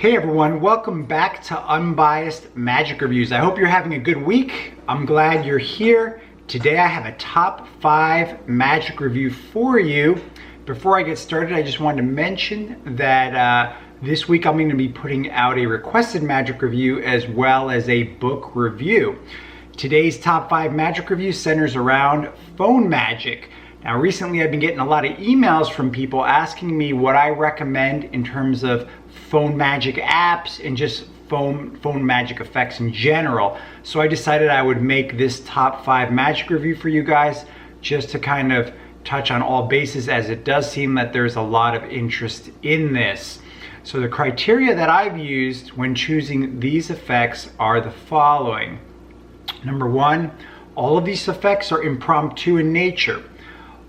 Hey everyone, welcome back to Unbiased Magic Reviews. I hope you're having a good week. I'm glad you're here. Today I have a top 5 magic review for you. Before I get started, I just wanted to mention that this week I'm going to be putting out a requested magic review as well as a book review. Today's top 5 magic review centers around phone magic. Now recently I've been getting a lot of emails from people asking me what I recommend in terms of phone magic apps and just phone magic effects in general. So I decided I would make this top 5 magic review for you guys just to kind of touch on all bases, as it does seem that there's a lot of interest in this. So the criteria that I've used when choosing these effects are the following. Number 1, all of these effects are impromptu in nature.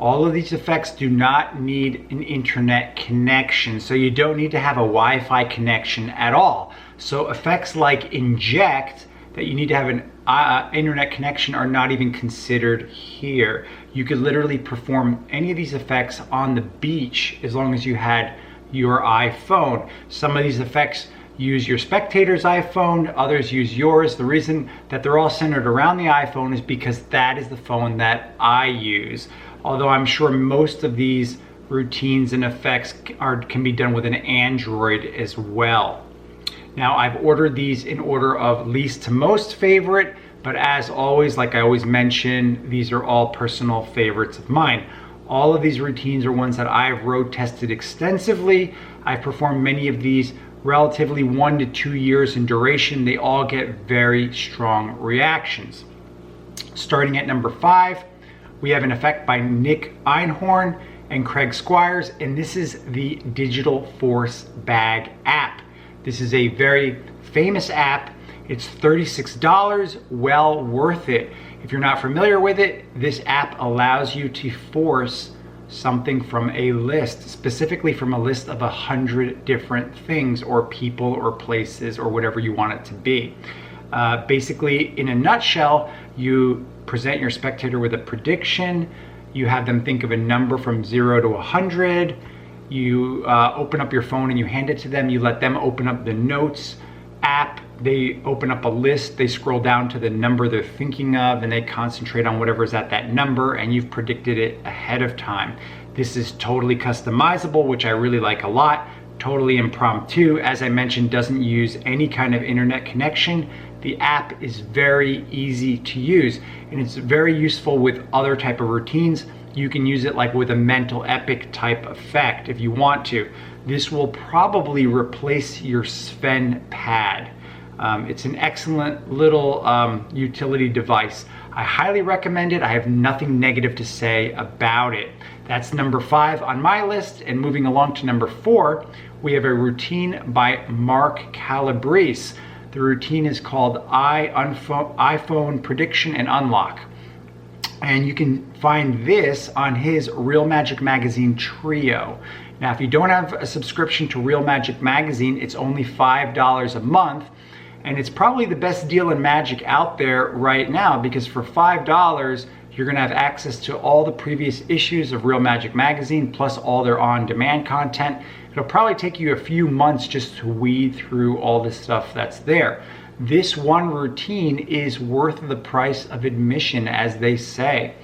All of these effects do not need an internet connection, so you don't need to have a Wi-Fi connection at all. So effects like inject, that you need to have an internet connection, are not even considered here. You could literally perform any of these effects on the beach as long as you had your iPhone. Some of these effects use your spectator's iPhone, others use yours. The reason that they're all centered around the iPhone is because that is the phone that I use. Although I'm sure most of these routines and effects can be done with an Android as well. Now I've ordered these in order of least to most favorite, but as always, like I always mention, these are all personal favorites of mine. All of these routines are ones that I've road tested extensively. I've performed many of these relatively 1 to 2 years in duration. They all get very strong reactions. Starting at number 5, we have an effect by Nick Einhorn and Craig Squires, and this is the Digital Force Bag app. This is a very famous app. It's $36, well worth it. If you're not familiar with it, this app allows you to force something from a list, specifically from a list of 100 different things or people or places or whatever you want it to be. Basically, in a nutshell, you present your spectator with a prediction. You have them think of a number from 0 to 100. You open up your phone and you hand it to them. You let them open up the notes app. They open up a list. They scroll down to the number they're thinking of and they concentrate on whatever's at that number, and you've predicted it ahead of time. This is totally customizable, which I really like a lot. Totally impromptu. As I mentioned, doesn't use any kind of internet connection. The app is very easy to use, and it's very useful with other type of routines. You can use it like with a mental epic type effect if you want to. This will probably replace your Sven pad. It's an excellent little utility device. I highly recommend it. I have nothing negative to say about it. That's number 5 on my list. And moving along to number 4, we have a routine by Mark Calabrese. The routine is called iPhone Prediction and Unlock. And you can find this on his Real Magic Magazine Trio. Now, if you don't have a subscription to Real Magic Magazine, it's only $5 a month. And it's probably the best deal in magic out there right now, because for $5, you're gonna have access to all the previous issues of Real Magic Magazine, plus all their on-demand content. It'll probably take you a few months just to weed through all the stuff that's there. This one routine is worth the price of admission, as they say.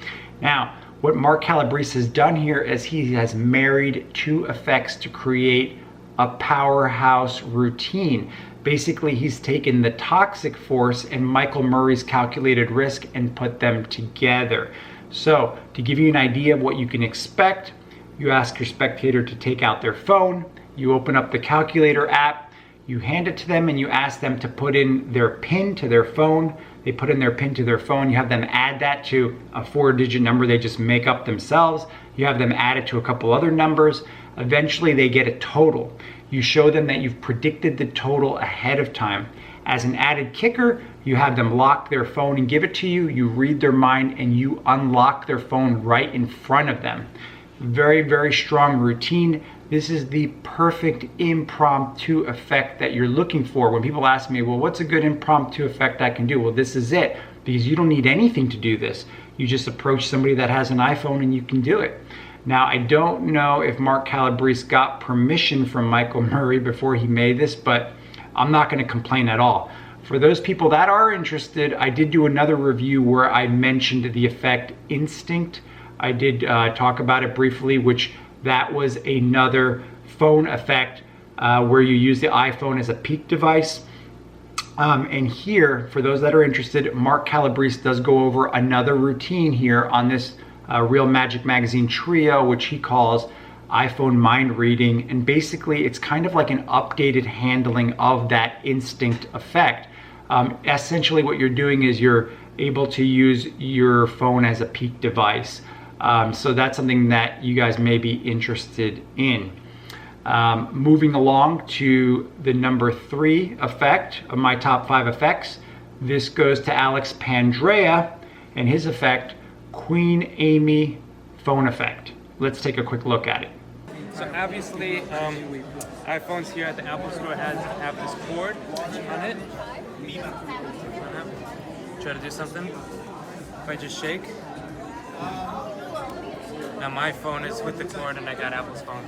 Now, what Mark Calabrese has done here is he has married 2 effects to create a powerhouse routine. Basically, he's taken the toxic force and Michael Murray's calculated risk and put them together. So, to give you an idea of what you can expect, you ask your spectator to take out their phone, you open up the calculator app, you hand it to them and you ask them to put in their PIN to their phone. They put in their PIN to their phone. You have them add that to a 4-digit number they just make up themselves. You have them add it to a couple other numbers. Eventually they get a total. You show them that you've predicted the total ahead of time. As an added kicker, you have them lock their phone and give it to you. You read their mind and you unlock their phone right in front of them. Very, very strong routine. This is the perfect impromptu effect that you're looking for. When people ask me, well, what's a good impromptu effect I can do? Well, this is it, because you don't need anything to do this. You just approach somebody that has an iPhone and you can do it. Now, I don't know if Mark Calabrese got permission from Michael Murray before he made this, but I'm not going to complain at all. For those people that are interested, I did do another review where I mentioned the effect Instinct. I did talk about it briefly, which that was another phone effect where you use the iPhone as a peak device. And here, for those that are interested, Mark Calabrese does go over another routine here on this Real Magic Magazine trio, which he calls iPhone mind reading. And basically, it's kind of like an updated handling of that Instinct effect. Essentially, what you're doing is you're able to use your phone as a peak device. So that's something that you guys may be interested in. Moving along to the number 3 effect of my top 5 effects. This goes to Alex Pandrea and his effect, Queen Amy phone effect. Let's take a quick look at it. So obviously, iPhones here at the Apple Store have this cord on it. Try to do something. If I just shake. Now my phone is with the cord and I got Apple's phone.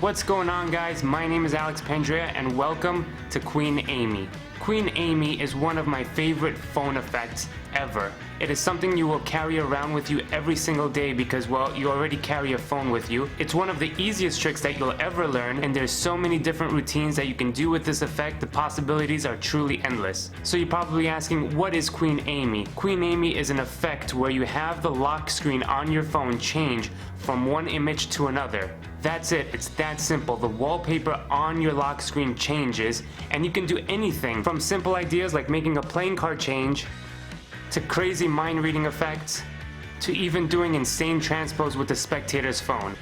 What's going on, guys? My name is Alex Pandrea and welcome to Queen Amy. Queen Amy is one of my favorite phone effects ever. It is something you will carry around with you every single day because, well, you already carry a phone with you. It's one of the easiest tricks that you'll ever learn, and there's so many different routines that you can do with this effect. The possibilities are truly endless. So you're probably asking, what is Queen Amy? Queen Amy is an effect where you have the lock screen on your phone change from one image to another. That's it, it's that simple. The wallpaper on your lock screen changes, and you can do anything from simple ideas like making a playing card change, to crazy mind reading effects, to even doing insane transpose with the spectator's phone.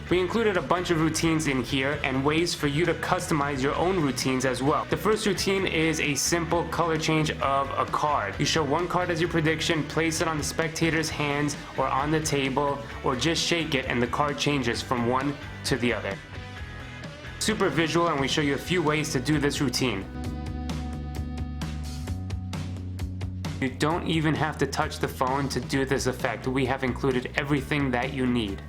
We included a bunch of routines in here and ways for you to customize your own routines as well. The first routine is a simple color change of a card. You show one card as your prediction, place it on the spectator's hands or on the table, or just shake it and the card changes from one to the other. Super visual, and we show you a few ways to do this routine. You don't even have to touch the phone to do this effect. We have included everything that you need.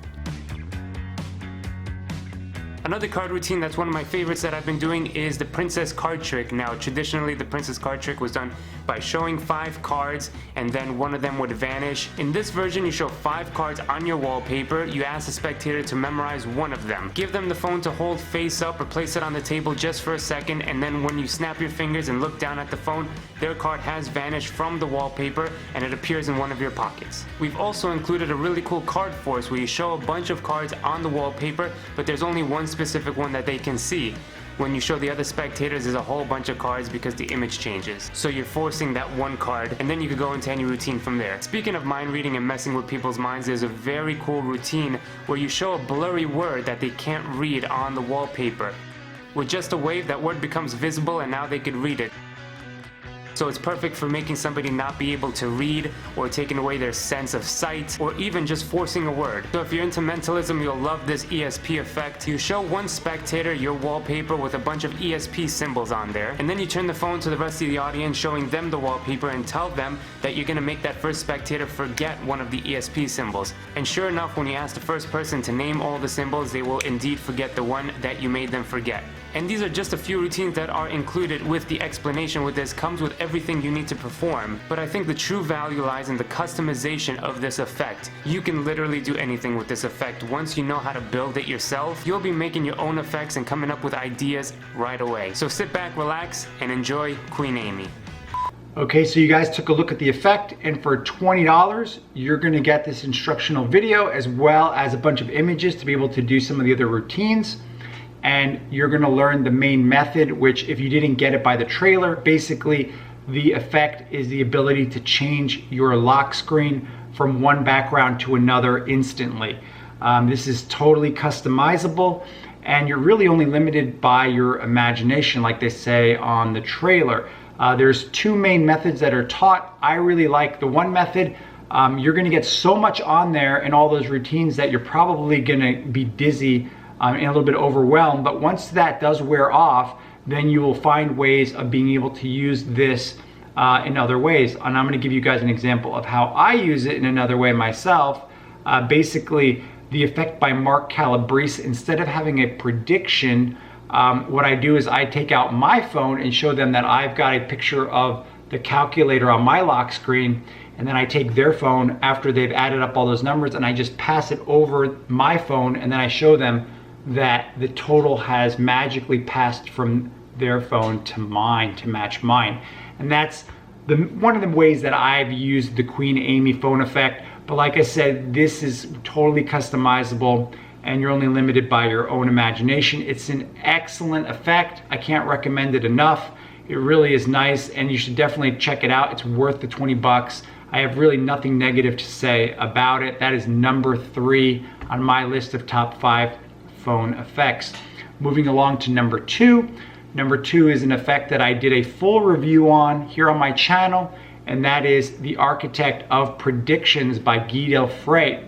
Another card routine that's one of my favorites that I've been doing is the princess card trick. Now, traditionally, the princess card trick was done by showing 5 cards and then one of them would vanish. In this version, you show 5 cards on your wallpaper. You ask the spectator to memorize one of them. Give them the phone to hold face up or place it on the table just for a second, and then when you snap your fingers and look down at the phone, their card has vanished from the wallpaper and it appears in one of your pockets. We've also included a really cool card force where you show a bunch of cards on the wallpaper, but there's only one specific one that they can see. When you show the other spectators, there's a whole bunch of cards because the image changes. So you're forcing that one card, and then you could go into any routine from there. Speaking of mind reading and messing with people's minds, there's a very cool routine where you show a blurry word that they can't read on the wallpaper. With just a wave, that word becomes visible and now they could read it. So it's perfect for making somebody not be able to read, or taking away their sense of sight, or even just forcing a word. So if you're into mentalism, you'll love this ESP effect. You show one spectator your wallpaper with a bunch of ESP symbols on there, and then you turn the phone to the rest of the audience, showing them the wallpaper and tell them that you're gonna make that first spectator forget one of the ESP symbols. And sure enough, when you ask the first person to name all the symbols, they will indeed forget the one that you made them forget. And these are just a few routines that are included with the explanation. With this comes with everything you need to perform. But I think the true value lies in the customization of this effect. You can literally do anything with this effect. Once you know how to build it yourself, you'll be making your own effects and coming up with ideas right away. So sit back, relax, and enjoy Queen Amy. Okay, so you guys took a look at the effect, and for $20, you're gonna get this instructional video as well as a bunch of images to be able to do some of the other routines. And you're gonna learn the main method, which if you didn't get it by the trailer, basically the effect is the ability to change your lock screen from one background to another instantly. This is totally customizable, and you're really only limited by your imagination, like they say on the trailer. There's 2 main methods that are taught. I really like the one method. You're gonna get so much on there and all those routines that you're probably gonna be dizzy and a little bit overwhelmed, but once that does wear off, then you will find ways of being able to use this in other ways. And I'm gonna give you guys an example of how I use it in another way myself. Basically, the effect by Mark Calabrese. Instead of having a prediction, what I do is I take out my phone and show them that I've got a picture of the calculator on my lock screen, and then I take their phone after they've added up all those numbers and I just pass it over my phone, and then I show them that the total has magically passed from their phone to mine to match mine. And that's one of the ways that I've used the Queen Amy phone effect. But like I said, this is totally customizable and you're only limited by your own imagination. It's an excellent effect. I can't recommend it enough. It really is nice and you should definitely check it out. It's worth the 20 bucks. I have really nothing negative to say about it. That is number 3 on my list of top 5 phone effects. Moving along to number 2. Number 2 is an effect that I did a full review on here on my channel, and that is the Architect of Predictions by Frate.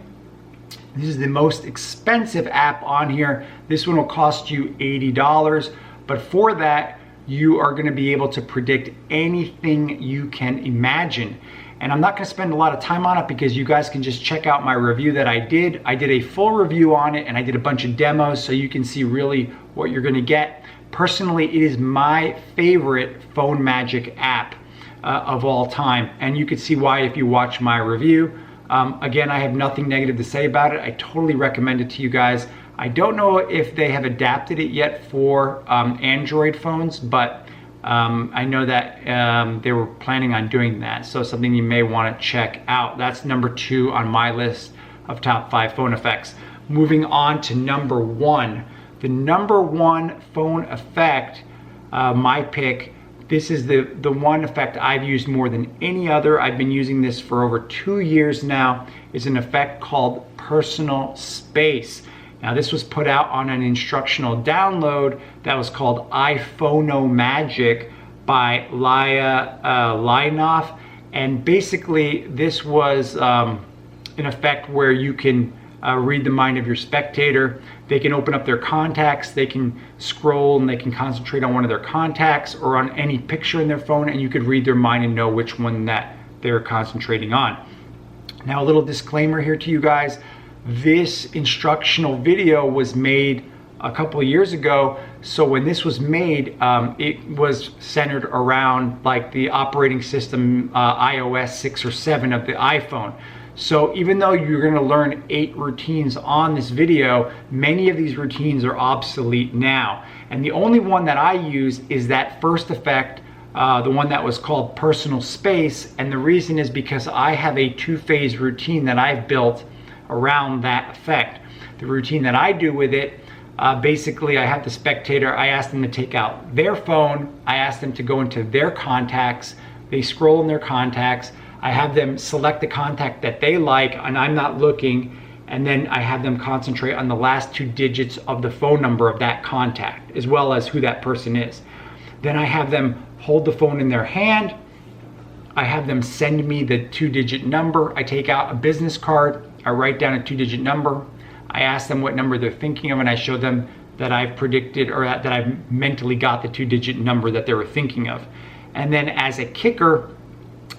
This is the most expensive app on here. This one will cost you $80, but for that, you are going to be able to predict anything you can imagine. And I'm not going to spend a lot of time on it because you guys can just check out my review that I did. I did a full review on it and I did a bunch of demos so you can see really what you're going to get. Personally, it is my favorite phone magic app of all time. And you can see why if you watch my review. Again, I have nothing negative to say about it. I totally recommend it to you guys. I don't know if they have adapted it yet for Android phones, but I know that they were planning on doing that. So something you may want to check out. That's number 2 on my list of top 5 phone effects. Moving on to number 1. The number 1 phone effect, my pick, this is the one effect I've used more than any other. I've been using this for over 2 years now. Is an effect called Personal Space. Now this was put out on an instructional download that was called iPhono Magic by Laionov. And basically this was an effect where you can read the mind of your spectator. They can open up their contacts, they can scroll and they can concentrate on one of their contacts or on any picture in their phone, and you could read their mind and know which one that they're concentrating on. Now a little disclaimer here to you guys. This instructional video was made a couple of years ago, so when this was made, it was centered around like the operating system iOS 6 or 7 of the iPhone. So even though you're going to learn 8 routines on this video, many of these routines are obsolete now. And the only one that I use is that first effect, the one that was called Personal Space. And the reason is because I have a 2-phase routine that I've built around that effect. The routine that I do with it, basically I have the spectator, I ask them to take out their phone, I ask them to go into their contacts, they scroll in their contacts, I have them select the contact that they like and I'm not looking, and then I have them concentrate on the last 2 digits of the phone number of that contact as well as who that person is. Then I have them hold the phone in their hand, I have them send me the 2-digit number, I take out a business card, I write down a 2-digit number, I ask them what number they're thinking of, and I show them that I've predicted or that I've mentally got the 2-digit number that they were thinking of. And then as a kicker,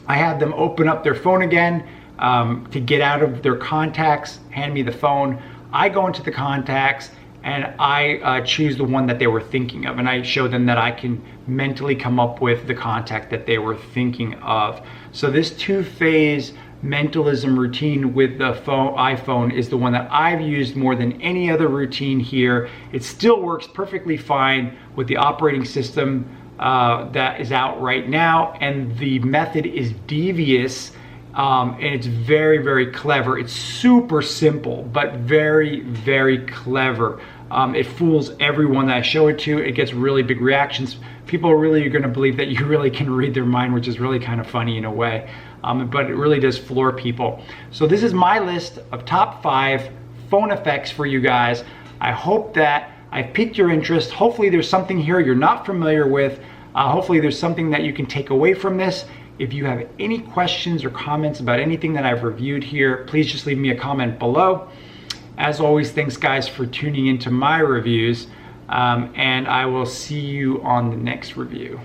I have them open up their phone again to get out of their contacts, hand me the phone. I go into the contacts and I choose the one that they were thinking of, and I show them that I can mentally come up with the contact that they were thinking of. So this 2-phase mentalism routine with the iPhone is the one that I've used more than any other routine here. It still works perfectly fine with the operating system that is out right now, and the method is devious and it's very, very clever. It's super simple but very, very clever. It fools everyone that I show it to. It gets really big reactions. People really are going to believe that you really can read their mind, which is really kind of funny in a way, but it really does floor people. So this is my list of top 5 phone effects for you guys. I hope that I've piqued your interest. Hopefully there's something here you're not familiar with. Hopefully there's something that you can take away from this. If you have any questions or comments about anything that I've reviewed here, please just leave me a comment below. As always, thanks guys for tuning into my reviews, and I will see you on the next review.